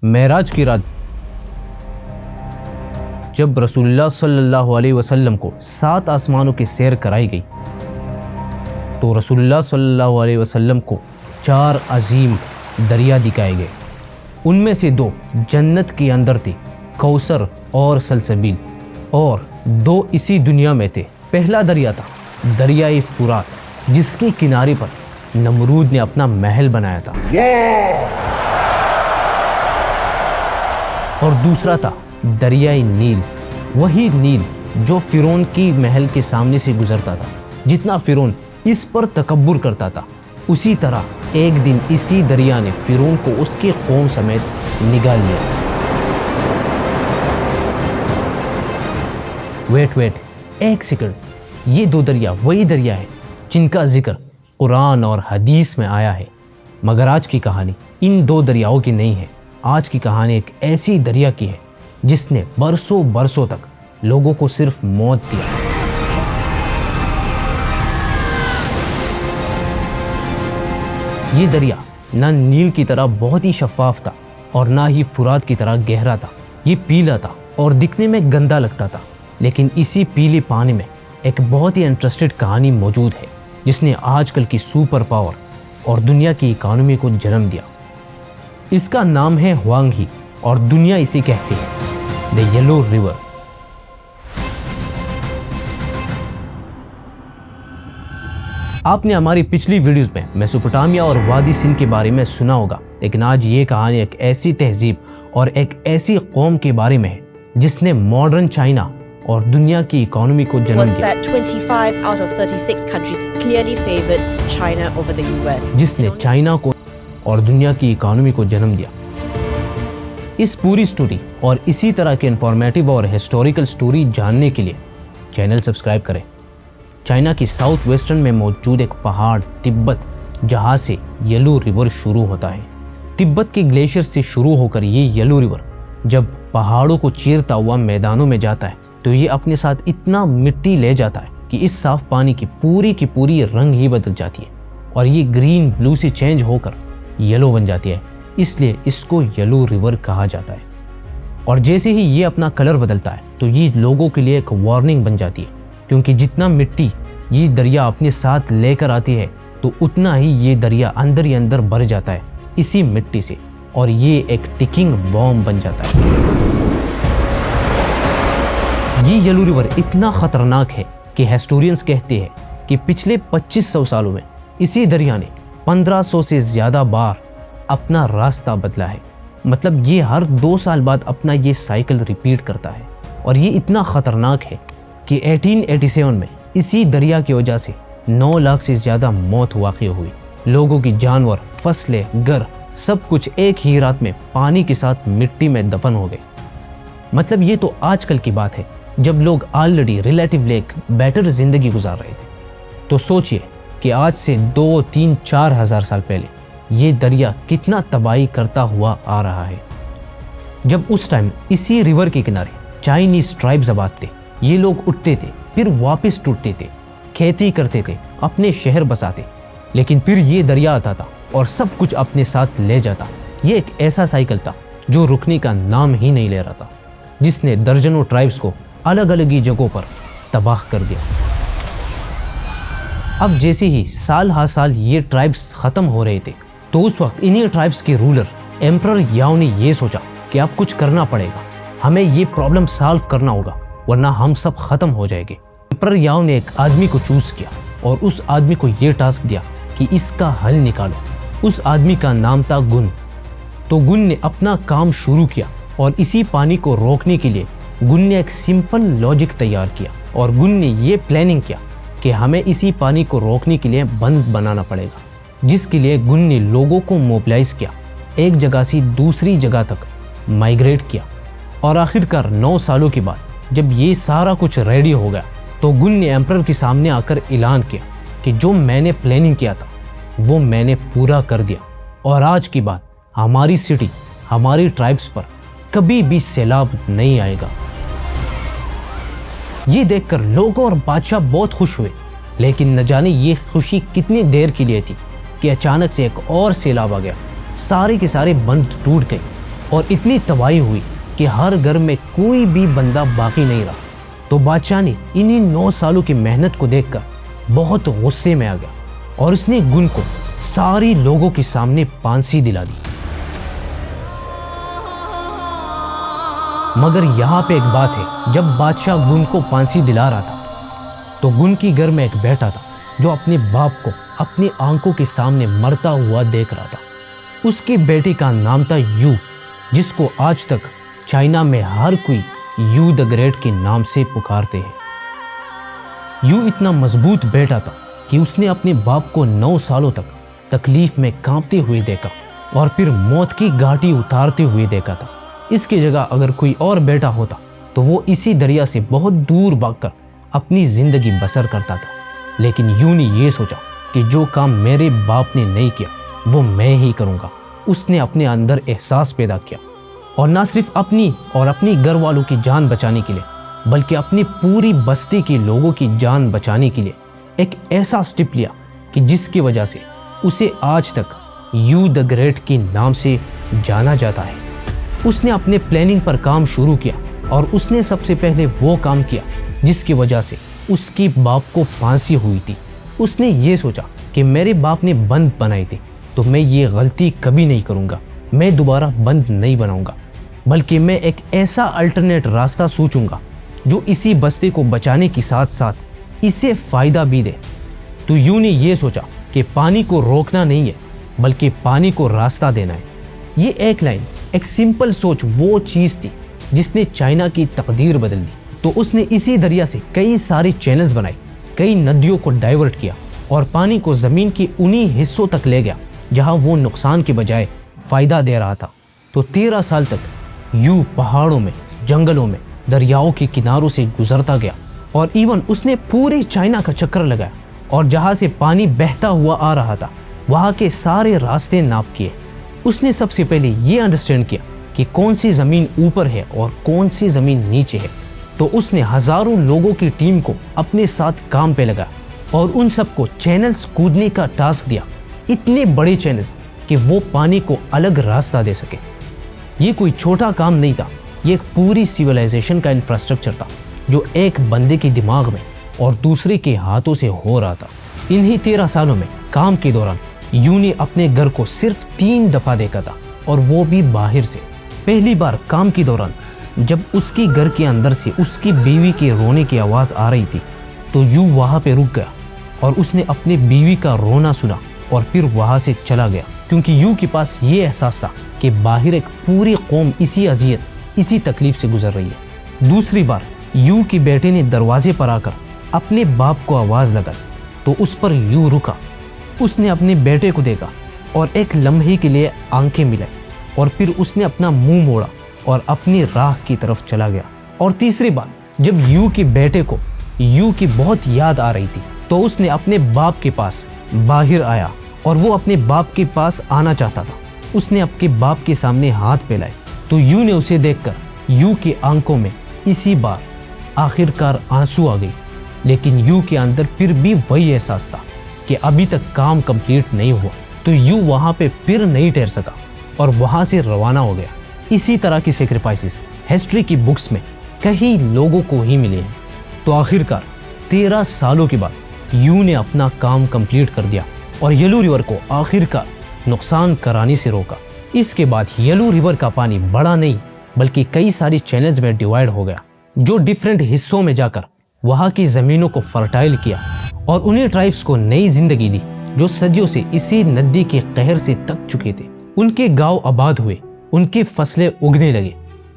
मेराज की रात जब रसूलुल्लाह सल्लल्लाहु अलैहि वसल्लम को 7 आसमानों की सैर कराई गई तो रसूलुल्लाह सल्लल्लाहु अलैहि वसल्लम को 4 अजीम दरिया दिखाए गए। उनमें से 2 जन्नत के अंदर थे, कौसर और सलसबील, और 2 इसी दुनिया में थे। पहला दरिया था दरियाए फुरात, जिसके किनारे पर नमरूद ने अपना महल बनाया था। और दूसरा था दरियाए नील, वही नील जो फिरौन की महल के सामने से गुजरता था। जितना फिरौन इस पर तकब्बुर करता था, उसी तरह एक दिन इसी दरिया ने फिरौन को उसके कौम समेत निकाल लिया। वेट एक सेकंड, ये 2 दरिया वही दरिया है जिनका जिक्र कुरान और हदीस में आया है। मगर आज की कहानी इन 2 दरियाओं की नहीं है। आज की कहानी एक ऐसी दरिया की है जिसने बरसों तक लोगों को सिर्फ मौत दिया। ये दरिया ना नील की तरह बहुत ही शफाफ था और ना ही फुरात की तरह गहरा था। ये पीला था और दिखने में गंदा लगता था। लेकिन इसी पीले पानी में एक बहुत ही इंटरेस्टेड कहानी मौजूद है जिसने आजकल की सुपर पावर और दुनिया की इकोनॉमी को जन्म दिया। इसका नाम है हुआंगी और दुनिया इसे कहती है द येलो रिवर। आपने हमारी पिछली वीडियोस में मेसोपोटामिया और वादी सिंध के बारे में सुना होगा, लेकिन आज ये कहानी एक ऐसी तहजीब और एक ऐसी कौम के बारे में है जिसने मॉडर्न चाइना और दुनिया की इकोनॉमी को जन्म दिया। 25 out of 36 countries clearly favored China over the US. जिसने चाइना को और दुनिया की इकोनॉमी को जन्म दिया। इस पूरी स्टोरी और इसी तरह के इंफॉर्मेटिव और हिस्टोरिकल स्टोरी जानने के लिए चैनल सब्सक्राइब करें। चाइना की साउथ वेस्टर्न में मौजूद एक पहाड़ तिब्बत, जहां से येलो रिवर शुरू होता है। तिब्बत के ग्लेशियर से शुरू होकर ये येलो रिवर जब पहाड़ों को चीरता हुआ मैदानों में जाता है तो ये अपने साथ इतना मिट्टी ले जाता है कि इस साफ पानी की पूरी रंग ही बदल जाती है और ये ग्रीन ब्लू से चेंज होकर येलो बन जाती है। इसलिए इसको येलो रिवर कहा जाता है। और जैसे ही ये अपना कलर बदलता है तो ये लोगों के लिए एक वार्निंग बन जाती है, क्योंकि जितना मिट्टी ये दरिया अपने साथ लेकर आती है तो उतना ही ये दरिया अंदर ही अंदर भर जाता है इसी मिट्टी से, और ये एक टिकिंग बॉम्ब बन जाता है। ये येलो रिवर इतना खतरनाक है कि हिस्टोरियंस कहते हैं कि पिछले 2500 सालों में इसी दरिया ने 1500 से ज्यादा बार अपना रास्ता बदला है। मतलब ये हर 2 साल बाद अपना ये साइकिल रिपीट करता है। और ये इतना खतरनाक है कि 1887 में इसी दरिया की वजह से 9 लाख से ज्यादा मौत वाक़ई हुई। लोगों की जानवर, फसलें, घर सब कुछ एक ही रात में पानी के साथ मिट्टी में दफन हो गए। मतलब ये तो आजकल की बात है, जब लोग ऑलरेडी रिलेटिवली एक बेटर जिंदगी गुजार रहे थे। तो सोचिए कि आज से 2, 3, 4 हज़ार साल पहले ये दरिया कितना तबाही करता हुआ आ रहा है। जब उस टाइम इसी रिवर के किनारे चाइनीज ट्राइब्स आबाद थे। ये लोग उठते थे, फिर वापस टूटते थे, खेती करते थे, अपने शहर बसाते, लेकिन फिर ये दरिया आता था और सब कुछ अपने साथ ले जाता। ये एक ऐसा साइकिल था जो रुकने का नाम ही नहीं ले रहा था, जिसने दर्जनों ट्राइब्स को अलग अलग ही जगहों पर तबाह कर दिया। अब जैसे ही साल हर साल ये ट्राइब्स खत्म हो रहे थे तो उस वक्त इन्हीं ट्राइब्स के रूलर एम्परर याओ ने ये सोचा कि अब कुछ करना पड़ेगा, हमें ये प्रॉब्लम सॉल्व करना होगा, वरना हम सब खत्म हो जाएंगे। एम्परर याओ ने एक आदमी को चूज किया और उस आदमी को ये टास्क दिया कि इसका हल निकालो। उस आदमी का नाम था गुन। तो गुन ने अपना काम शुरू किया और इसी पानी को रोकने के लिए गुन ने एक सिंपल लॉजिक तैयार किया और गुन ने ये प्लानिंग किया कि हमें इसी पानी को रोकने के लिए बंद बनाना पड़ेगा, जिसके लिए गुन ने लोगों को मोबिलाइज किया, एक जगह से दूसरी जगह तक माइग्रेट किया। और आखिरकार 9 सालों के बाद जब ये सारा कुछ रेडी हो गया तो गुन ने एम्परर के सामने आकर ऐलान किया कि जो मैंने प्लानिंग किया था वो मैंने पूरा कर दिया, और आज की बात हमारी सिटी, हमारी ट्राइब्स पर कभी भी सैलाब नहीं आएगा। ये देखकर लोग और बादशाह बहुत खुश हुए, लेकिन न जाने ये खुशी कितनी देर के लिए थी कि अचानक से एक और सैलाब आ गया। सारे के सारे बंद टूट गए और इतनी तबाही हुई कि हर घर में कोई भी बंदा बाकी नहीं रहा। तो बादशाह ने इन्हीं 9 सालों की मेहनत को देखकर बहुत गुस्से में आ गया और उसने गुन को सारी लोगों के सामने फांसी दिला दी। मगर यहाँ पे एक बात है, जब बादशाह गुन को फांसी दिला रहा था तो गुन की घर में एक बेटा था जो अपने बाप को अपनी आंखों के सामने मरता हुआ देख रहा था। उसके बेटे का नाम था यू, जिसको आज तक चाइना में हर कोई यू द ग्रेट के नाम से पुकारते हैं। यू इतना मजबूत बेटा था कि उसने अपने बाप को 9 सालों तक तकलीफ में कांपते हुए देखा और फिर मौत की घाटी उतारते हुए देखा था। इसकी जगह अगर कोई और बेटा होता तो वो इसी दरिया से बहुत दूर भागकर अपनी जिंदगी बसर करता था। लेकिन यू ने ये सोचा कि जो काम मेरे बाप ने नहीं किया वो मैं ही करूँगा। उसने अपने अंदर एहसास पैदा किया और ना सिर्फ अपनी और अपनी घर वालों की जान बचाने के लिए बल्कि अपनी पूरी बस्ती के लोगों की जान बचाने के लिए एक ऐसा स्टेप लिया कि जिसकी वजह से उसे आज तक यू द ग्रेट के नाम से जाना जाता है। उसने अपने प्लानिंग पर काम शुरू किया और उसने सबसे पहले वो काम किया जिसकी वजह से उसके बाप को फांसी हुई थी। उसने ये सोचा कि मेरे बाप ने बंद बनाई थी तो मैं ये गलती कभी नहीं करूँगा, मैं दोबारा बंद नहीं बनाऊँगा, बल्कि मैं एक ऐसा अल्टरनेट रास्ता सोचूंगा जो इसी बस्ती को बचाने के साथ साथ इसे फ़ायदा भी दे। तो यू ने ये सोचा कि पानी को रोकना नहीं है बल्कि पानी को रास्ता देना है। ये एक लाइन, एक सिंपल सोच वो चीज़ थी जिसने चाइना की तकदीर बदल दी। तो उसने इसी दरिया से कई सारे चैनल्स बनाए, कई नदियों को डाइवर्ट किया और पानी को ज़मीन के उन्हीं हिस्सों तक ले गया जहां वो नुकसान के बजाय फ़ायदा दे रहा था। तो 13 साल तक यू पहाड़ों में, जंगलों में, दरियाओं के किनारों से गुजरता गया और इवन उसने पूरे चाइना का चक्कर लगाया और जहाँ से पानी बहता हुआ आ रहा था वहाँ के सारे रास्ते नाप किए। उसने सबसे पहले ये अंडरस्टैंड किया कि कौन सी ज़मीन ऊपर है और कौन सी ज़मीन नीचे है। तो उसने हज़ारों लोगों की टीम को अपने साथ काम पे लगा और उन सबको चैनल्स कूदने का टास्क दिया, इतने बड़े चैनल्स कि वो पानी को अलग रास्ता दे सके। ये कोई छोटा काम नहीं था, ये एक पूरी सिविलाइजेशन का इंफ्रास्ट्रक्चर था जो एक बंदे के दिमाग में और दूसरे के हाथों से हो रहा था। इन्हीं 13 सालों में काम के दौरान यू ने अपने घर को सिर्फ 3 दफ़ा देखा था और वो भी बाहर से। पहली बार काम के दौरान जब उसकी घर के अंदर से उसकी बीवी के रोने की आवाज़ आ रही थी तो यू वहाँ पे रुक गया और उसने अपनी बीवी का रोना सुना और फिर वहाँ से चला गया, क्योंकि यू के पास ये एहसास था कि बाहर एक पूरी कौम इसी अजियत, इसी तकलीफ से गुजर रही है। दूसरी बार यू के बेटे ने दरवाजे पर आकर अपने बाप को आवाज़ लगाई तो उस पर यू रुका। उसने अपने बेटे को देखा और एक लम्हे के लिए आंखें मिलाई और फिर उसने अपना मुंह मोड़ा और अपनी राह की तरफ चला गया। और तीसरी बार जब यू के बेटे को यू की बहुत याद आ रही थी तो उसने अपने बाप के पास बाहर आया और वो अपने बाप के पास आना चाहता था। उसने अपने बाप के सामने हाथ फैलाए तो यू ने उसे देखकर यू की आंखों में इसी बार आखिरकार आंसू आ गई। लेकिन यू के अंदर फिर भी वही एहसास था कि अभी तक काम कंप्लीट नहीं हुआ। तो यू वहाँ पे फिर नहीं ठहर सका और वहाँ से रवाना हो गया। इसी तरह की सेक्रीफाइसेस हिस्ट्री की बुक्स में कई लोगों को ही मिले हैं। तो आखिरकार 13 सालों के बाद यू ने अपना काम कंप्लीट कर दिया और येलो रिवर को आखिरकार नुकसान कराने से रोका। इसके बाद येलो रिवर का पानी बढ़ा नहीं बल्कि कई सारी चैनल्स में डिवाइड हो गया जो डिफरेंट हिस्सों में जाकर वहाँ की ज़मीनों को फर्टाइल किया और उन्हीं ट्राइब्स को नई जिंदगी दी जो सदियों से इसी नदी के कहर से तक चुके थे। उनके गांव आबाद हुए, उनकी फसलें उगने लगे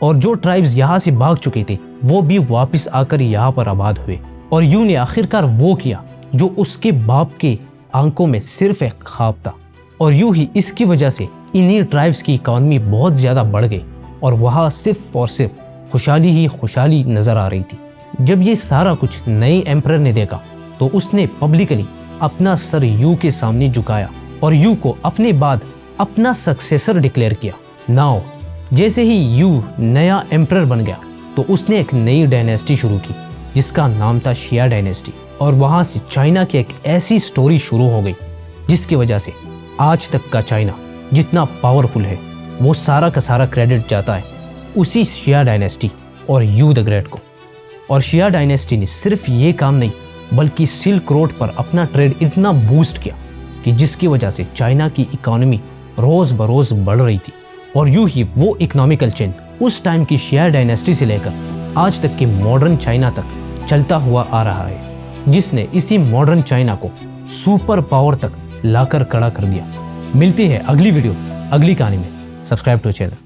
और जो ट्राइब्स यहाँ से भाग चुके थे वो भी वापस आकर यहाँ पर आबाद हुए। और यू ने आखिरकार वो किया जो उसके बाप के आंखों में सिर्फ एक ख्वाब था। और यूं ही इसकी वजह से इन्हीं ट्राइब्स की इकॉनमी बहुत ज़्यादा बढ़ गई और वहाँ सिर्फ और सिर्फ खुशहाली ही खुशहाली नज़र आ रही थी। जब ये सारा कुछ नए एम्परर ने देखा तो उसने पब्लिकली अपना सर यू के सामने झुकाया और यू को अपने बाद अपना सक्सेसर डिक्लेयर किया। नाउ जैसे ही यू नया एम्परर बन गया तो उसने एक नई डायनेस्टी शुरू की जिसका नाम था शिया डायनेस्टी। और वहाँ से चाइना की एक ऐसी स्टोरी शुरू हो गई जिसकी वजह से आज तक का चाइना जितना पावरफुल है वो सारा का सारा क्रेडिट जाता है उसी शिया डायनेस्टी और यू द ग्रेट को। और शिया डायनेस्टी ने सिर्फ ये काम नहीं बल्कि सिल्क रोड पर अपना ट्रेड इतना बूस्ट किया कि जिसकी वजह से चाइना की इकोनॉमी रोज़ बरोज़ बढ़ रही थी। और यूं ही वो इकोनॉमिकल चेन उस टाइम की शिया डायनेस्टी से लेकर आज तक के मॉडर्न चाइना तक चलता हुआ आ रहा है, जिसने इसी मॉडर्न चाइना को सुपर पावर तक लाकर खड़ा कर दिया। मिलती है अगली वीडियो अगली कहानी में। Subscribe to channel.